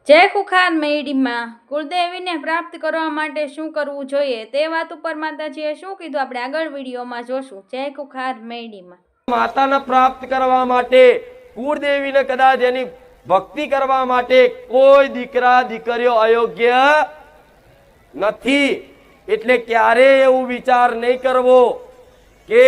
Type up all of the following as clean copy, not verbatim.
જય કુખાર મેળીમાં કુળદેવીને પ્રાપ્ત કરવા માટે શું કરવું જોઈએ તે વાત ઉપર માતાજીએ શું કીધું આપણે આગળ વિડીયોમાં જોશું। જય કુખાર મેળીમાં માતાને પ્રાપ્ત કરવા માટે કુળદેવીને કદાચ એની ભક્તિ કરવા માટે કોઈ દીકરા દીકરીઓ અયોગ્ય નથી। એટલે ક્યારે એવું વિચાર નહીં કરવો કે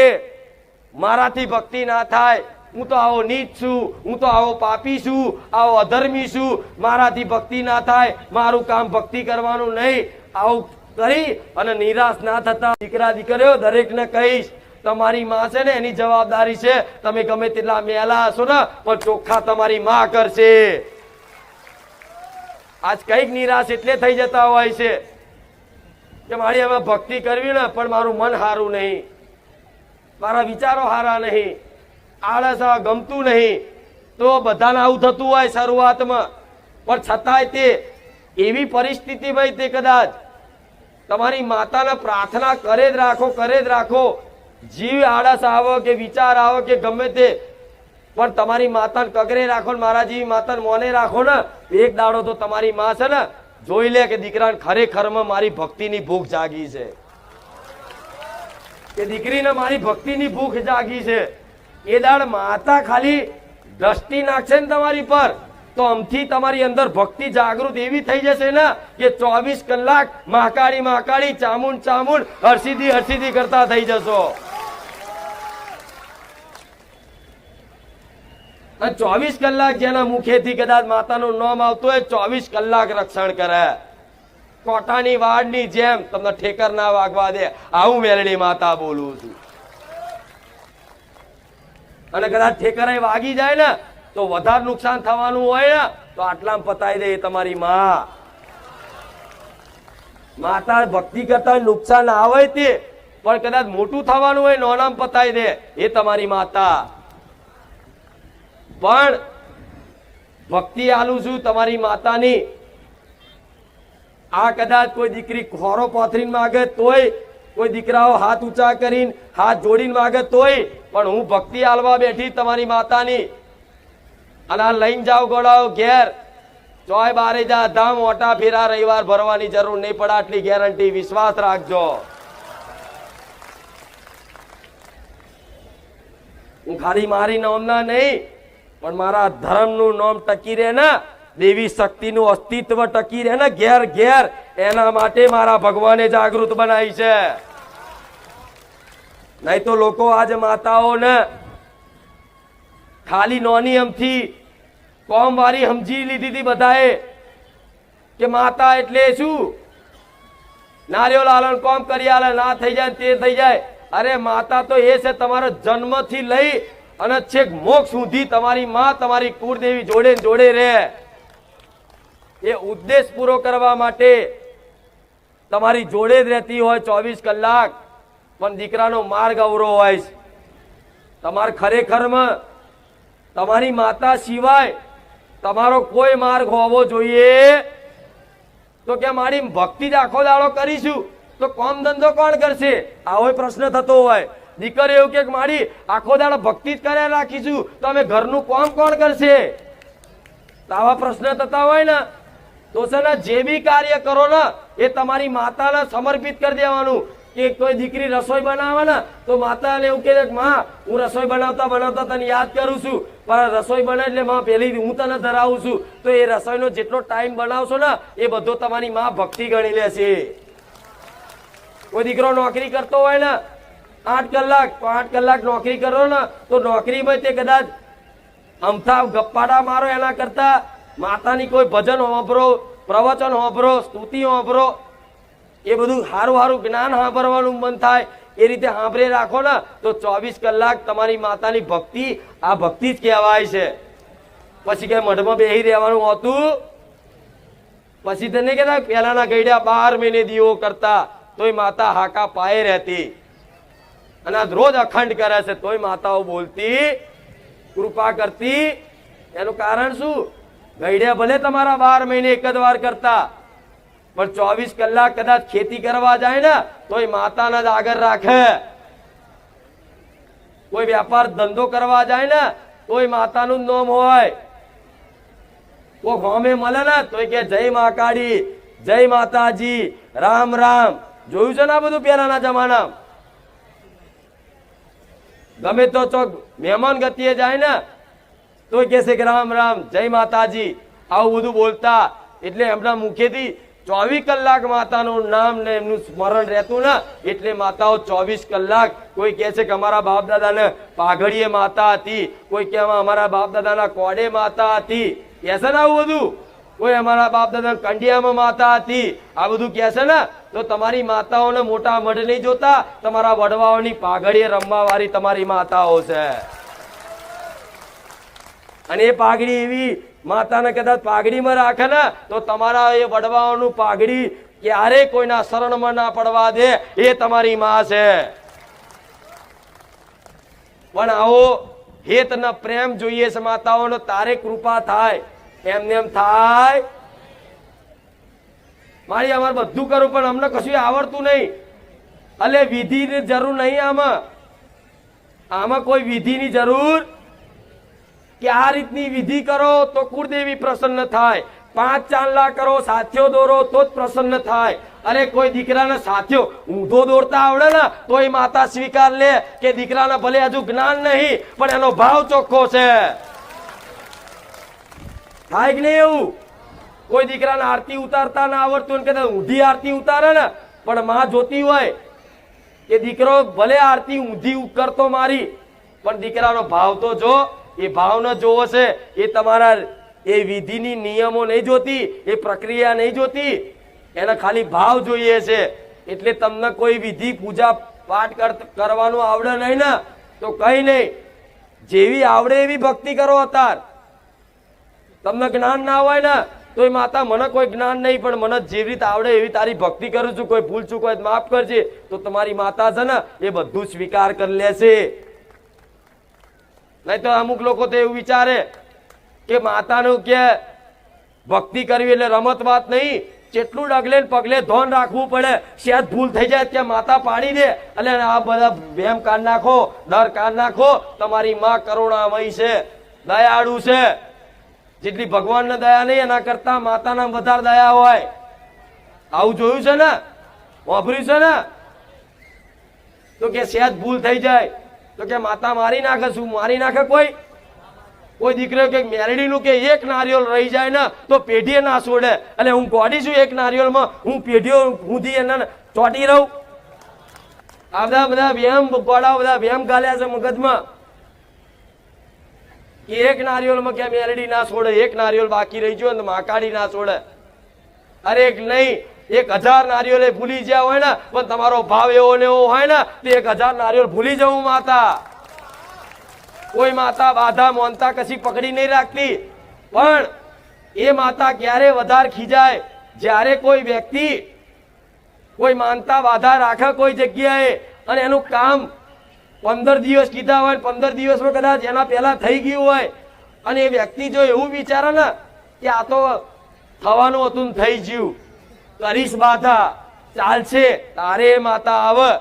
મારાથી ભક્તિ ના થાય, હું તો આવો નીચ છું, હું તો આવો પાપી છું, આવો અધર્મી છું, મારાથી ભક્તિ ના થાય, મારું કામ ભક્તિ કરવાનું નહીં। આવું કરી અને નિરાશ ના થતા દીકરા દીકરીઓ દરેકને કહીશ, તમારી માં છે ને એની જવાબદારી છે, તમે ગમે તેટલા મેલા હશો ને પણ ચોખ્ખા તમારી માં કરશે। આજ કઈક નિરાશ એટલે થઈ જતા હોય છે કે મારી હવે ભક્તિ કરવી ને પણ મારું મન હારું નહીં, મારા વિચારો હારા નહીં, આળસ ગમતું નહીં, તો બધાને આવું થતું હોય શરૂઆતમાં। પણ છતાંય તે એવી પરિસ્થિતિ ભાઈ તે કદાચ તમારી માતાને પ્રાર્થના કરે જ રાખો, જીવ આળસ આવો કે વિચાર આવો કે ગમે તે, પણ તમારી માતાને કગરે રાખો ને મારા જેવી માતાને મોને રાખો ને, એક દાડો તો તમારી માં છે ને જોઈ લે કે દીકરાને ખરેખરમાં મારી ભક્તિની ભૂખ જાગી છે, કે દીકરીને મારી ભક્તિની ભૂખ જાગી છે। એ દાડ માતા ખાલી દ્રષ્ટિ નાખશે ને તમારી પર તો આમથી તમારી અંદર ભક્તિ જાગૃત એવી થઈ જશે ને કે 24 કલાક મહાકાળી મહાકાળી, ચામુંડ ચામુંડ, હરસિદ્ધિ હરસિદ્ધિ કરતા થઈ જશો। અને 24 કલાક જેના મુખેથી કદાચ માતાનું નામ આવતું હોય 24 કલાક રક્ષણ કરે, કોટાની વાડની જેમ તમને ઠેકર ના વાગવા દે, આવું મેલડી માતા બોલું છું। અને કદાચ ઠેકરાઈ વાગી જાય ને તો વધારે નુકસાન થવાનું હોય ને તો આટલામાં પતાઈ દે તમારી માં। માતા ભક્તિ કરતા નુકસાન આવે તે પણ કદાચ મોટું થવાનું હોય નોનામ પતાઈ દે એ તમારી માતા। પણ ભક્તિ આલું છું તમારી માતાની। આ કદાચ કોઈ દીકરી ખોરો પાથરીને માગે તોય, કોઈ દીકરાઓ હાથ ઊંચા કરીને હાથ જોડીને માગે તોય, પણ હું ભક્તિ આલવા બેઠી તમારી માતાની। અને આ લઈને જાઓ ગોળાઓ ઘેર, ચોય બારે જા ધામ ઓટા ફેરા, રવિવાર ભરવાની જરૂર નહીં પડે, આટલી ગેરંટી, વિશ્વાસ રાખજો। હું ખાલી મારી નામના નહીં પણ મારા ધર્મનું નામ ટકી રહે ને, દેવી શક્તિનું અસ્તિત્વ ટકી રહે ને ઘેર ઘેર, એના માટે મારા ભગવાને જાગૃત બનાવી છે। નહીં તો લોકો આજે માતાઓને ખાલી નોની અમથી કોમ વાળી સમજી લીધી હતી બધાએ કે માતા એટલે શું, નારિયો લાલન કોમ કરી આલે, ના થઈ જાય તે થઈ જાય। અરે માતા તો એ છે તમારો જન્મથી લઈ અને છેક મોક્ષ સુધી તમારી માં તમારી કુળદેવી જોડે જોડે રહે। એ ઉદ્દેશ પૂરો કરવા માટે તમારી જોડે જ રહેતી હોય 24 કલાક, પણ દીકરાનો માર્ગ અવરો હોય। તમારે ખરેખરમાં તમારી માતા સિવાય તમારો કોઈ માર્ગ હોવો જોઈએ તો કે મારી ભક્તિ જ આખો દાડો કરીશું તો કામ ધંધો કોણ કરશે, આવો પ્રશ્ન થતો હોય। દીકરી એવું કે મારી આખો દાડો ભક્તિ જ કર્યા રાખીશું તો અમે ઘરનું કામ કોણ કરશે, આવા પ્રશ્ન થતા હોય ને તો છે ને જે બી કાર્ય કરો ને એ તમારી માતાને સમર્પિત કરી દેવાનું। કે કોઈ દીકરી રસોઈ બનાવે ને તો માતાને એવું કહે કે માં હું રસોઈ બનાવતા બનાવતા તને યાદ કરું છું, પણ રસોઈ બને એટલે માં પેલી હું તને ધરાવું છું, તો એ રસોઈનો જેટલો ટાઈમ બનાવશો ને એ બધો તમારી માં ભક્તિ ગણી લેશે। કોઈ દીકરો નોકરી કરતો હોય ને 8 કલાક તો 8 કલાક નોકરી કરો ને તો નોકરીમાં તે કદાચ અમથા ગપ્પાડા મારો એના કરતા માતાની કોઈ ભજન સાંભળો, પ્રવચન સાંભળો, સ્તુતિ સાંભળો, એ બધું સારું સારું જ્ઞાન સાંભળવાનું મન થાય એ રીતે સાંભળી રાખો ને તો 24 કલાક તમારી માતાની ભક્તિ આ ભક્તિ જ કહેવાય છે। પછી કે મઢમાં બેસી રહેવાનું હોતું, પછી તને કહેતા પહેલાના ગઈડ્યા 12 મહિને દીવો કરતા તોય માતા હાકા પાયે રહેતી, અને રોજ અખંડ કરે છે તોય માતાઓ બોલતી, કૃપા કરતી। એનું કારણ શું, ગઈડ્યા ભલે તમારા 12 મહિને એક જ વાર કરતા પણ 24 કલાક કદાચ ખેતી કરવા જાય ને તોય માતાને જ આગળ રાખે, કોઈ વ્યાપાર ધંધો કરવા જાય ને તોય માતાનું નામ હોય, કોક હોમે મળે ને તો કે જય મા કાળી, જય માતાજી, રામ રામ. જોયું છે ને આ બધું પહેલાના જમાના? ગમે તો ચોક મહેમાન ગતિએ જાય ને તો કે છે કે રામ રામ, જય માતાજી, આવું બધું બોલતા. એટલે એમના મુખેથી 24 કલાક માતાનું નામ ને એમનું સ્મરણ રહેતું ને એટલે માતાઓ 24 કલાક. કોઈ કહે છે કે અમારા બાપ દાદાને પાઘડીએ માતા હતી, કોઈ કે અમારા બાપ દાદાના કોડે માતા હતી, કહે છે ને આવું બધું. કોઈ અમારા બાપ દાદા કંડિયામાં માતા હતી, આ બધું કહે છે ને. તો તમારી માતાઓને મોટા મઢ નહીં જોતા, તમારા વડવાઓની પાઘડીએ રમવા વાળી તમારી માતાઓ છે. અને એ પાઘડી એવી માતાને કદાચ પાઘડીમાં રાખે ને તો તમારા એ વડવાઓનું પાઘડી ક્યારે કોઈના શરણમાં ના પડવા દે, એ તમારી માં છે. પણ આવો હેત ને પ્રેમ જોઈએ છે માતાઓનો, તારે કૃપા થાય. એમને એમ થાય મારી અમારે બધું કરું પણ અમને કશું આવડતું નહીં. એટલે વિધિની જરૂર નહીં. આમાં કોઈ વિધિની જરૂર કે આ રીતની વિધિ કરો તો કુળદેવી પ્રસન્ન થાય, 5 ચાંદલા કરો, સાથીઓ દોરો તો જ પ્રસન્ન થાય. અરે કોઈ દીકરાને સાથીઓ ઊંધો દોરતા આવડે ને તો એ માતા સ્વીકાર લે કે દીકરાને ભલે હજુ જ્ઞાન નહીં પણ એનો ભાવ ચોખ્ખો છે. થાય કે નહીં એવું? કોઈ દીકરાને આરતી ઉતારતા ના આવડતું કે ઊંધી આરતી ઉતારે ને પણ માં જોતી હોય કે દીકરો ભલે આરતી ઊંધી કરતો મારી પણ દીકરાનો ભાવ તો જો. એ ભાવ ન જોવો છે. એ તમારા એ વિધિની નિયમો નહીં જોતી, એ પ્રક્રિયા નહીં જોતી, એને ખાલી ભાવ જોઈએ છે. એટલે તમને કોઈ વિધિ પૂજા પાઠ કરવાનું આવડે નહીં ને તો કઈ નહીં, જેવી આવડે એવી ભક્તિ કરો. અત્યારે તમને જ્ઞાન ના હોય ને તો એ માતા મને કોઈ જ્ઞાન નહીં પણ મને જેવી રીતે આવડે એવી તારી ભક્તિ કરું છું, કોઈ ભૂલ ચૂક હોય માફ કરજે, તો તમારી માતા છે ને એ બધું સ્વીકાર કરી લેશે. નહીં તો અમુક લોકો તો એવું વિચારે કે માતાનું કે ભક્તિ કરવી એટલે રમત વાત નહીં, જેટલું ડગલે પગલે ધોન રાખવું પડે. સેજ ભૂલ થઈ જાય ત્યાં માતા પાડી દે. એટલે આ બધા વહેમ કાઢ નાખો, ડર કાઢ નાખો. તમારી માં કરુણામય છે, દયાળુ છે. જેટલી ભગવાનને દયા નહીં એના કરતા માતાના વધારે દયા હોય. આવું જોયું છે ને, વાપર્યું છે ને? તો કે સેજ ભૂલ થઈ જાય તો કે માતા મારી નાખે. શું મારી નાખે? કોઈ દીકરો કે મેરડીનું કે એક નારિયેળ રહી જાય ને તો પેઢીએ ના છોડે. એટલે હું ગોડી છું એક નારિયેળમાં, હું પેઢીઓ ઊંધી એને ચોટી રહું? આ બધા વ્યામ ગોળાઓ બધા વ્યામ ગાલ્યા છે મગજમાં. એક નારિયેળમાં કે મેરડી ના છોડે, એક નારિયેળ બાકી રહી ગયો ને માકાડી ના છોડે. અરે એક નહીં, 1000 નારિયેળ ભૂલી ગયા હોય ને પણ તમારો ભાવ એવો ને એવો હોય ને તો 1000 નારિયેળ ભૂલી જવું માતા. કોઈ માતા બાધા મોનતા કશી પકડી નહીં રાખતી. પણ એ માતા ક્યારે વધારે ખીજાય જ્યારે કોઈ વ્યક્તિ કોઈ માનતા બાધા રાખે કોઈ જગ્યાએ અને એનું કામ 15 દિવસ કીધા હોય, 15 દિવસમાં કદાચ એના પહેલા થઈ ગયું હોય અને એ વ્યક્તિ જો એવું વિચારે ને કે આ તો થવાનું હતું થઈ ગયું, કરીશ બાધા ચાલશે, તારે માતા આવે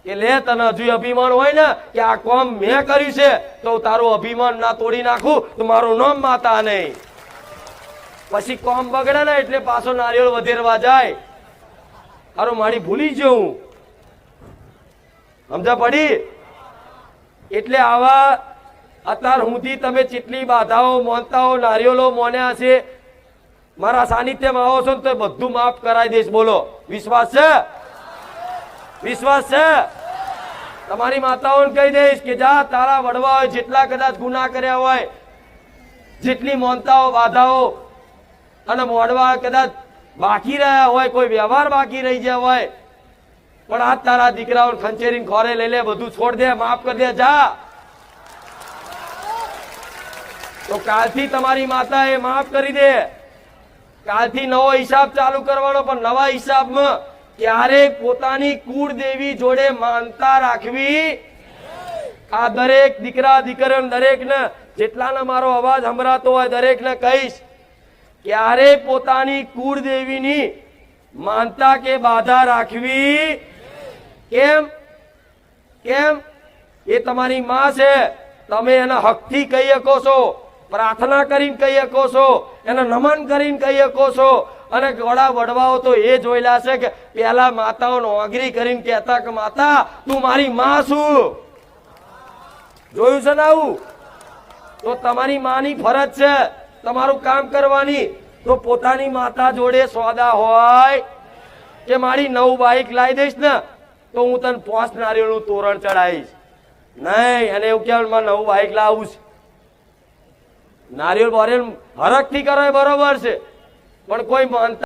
કે લે તને હજુ અભિમાન હોય ને કે આ કામ મેં કર્યું છે તો તારું અભિમાન ના તોડી નાખું તો મારું નામ માતા નહીં. પછી કામ બગડે ને એટલે પાછો નારિયેળ વધેરવા જાય. હારું મારી ભૂલી જવું. સમજા પડી? એટલે આવા અત્યાર સુધી તમે જેટલી બાધાઓ મોનતાઓ નારિયેળો મોન્યા છે મારા સાનિધ્યમાં આવો છો ને તો બધું માફ કરાવી દઈશ. બોલો વિશ્વાસ છે? વિશ્વાસ છે? તમારી માતાઓને કહી દઈશ કે જા તારા વડવા હોય જેટલા કદાચ ગુના કર્યા હોય, જેટલી મોનતાઓ બાધાઓ અને મોડવા કદાચ બાકી રહ્યા હોય, કોઈ વ્યવહાર બાકી રહી ગયા હોય પણ આ તારા દીકરાઓને ખંચેરીને ખોરે લઈ લે, બધું છોડ દે, માફ કરી દે, જા. તો કાલથી તમારી માતા એ માફ કરી દે. કાલથી નવો હિસાબ ચાલુ કરવાનો. પણ નવા હિસાબમાં ક્યારેક પોતાની કુળદેવી જોડે માનતા રાખવી. આ દરેક દીકરા દીકરીઓ દરેકને જેટલાને મારો અવાજ સંભળાતો હોય દરેકને કહીશ, ક્યારેક પોતાની કુળદેવીની માનતા કે બાધા રાખવી. કેમ? કેમ? એ તમારી માં છે, તમે એના હકથી કહી શકો છો પ્રાર્થના કરીને કહી શકો છો, એને નમન કરીને કહી શકો છો. અને ઘોડા વડવાઓ તો એ જોયેલા છે કે પેલા માતાઓ નોગરી કરીને કહેતા કે માતા તું મારી માં છું. જોયું છે ને આવું? તો તમારી માની ફરજ છે તમારું કામ કરવાની. તો પોતાની માતા જોડે સોદા હોય કે મારી નવું બાઈક લાવી દઈશ ને તો હું તને 5 નારિયેળનું તોરણ ચડાવીશ. નહીં, એને એવું કહેવાય મારે નવું બાઈક લાવવું છે. નારિયેળ બોરિયેળ હરખથી કરે બરોબર છે, પણ કોઈ માનતા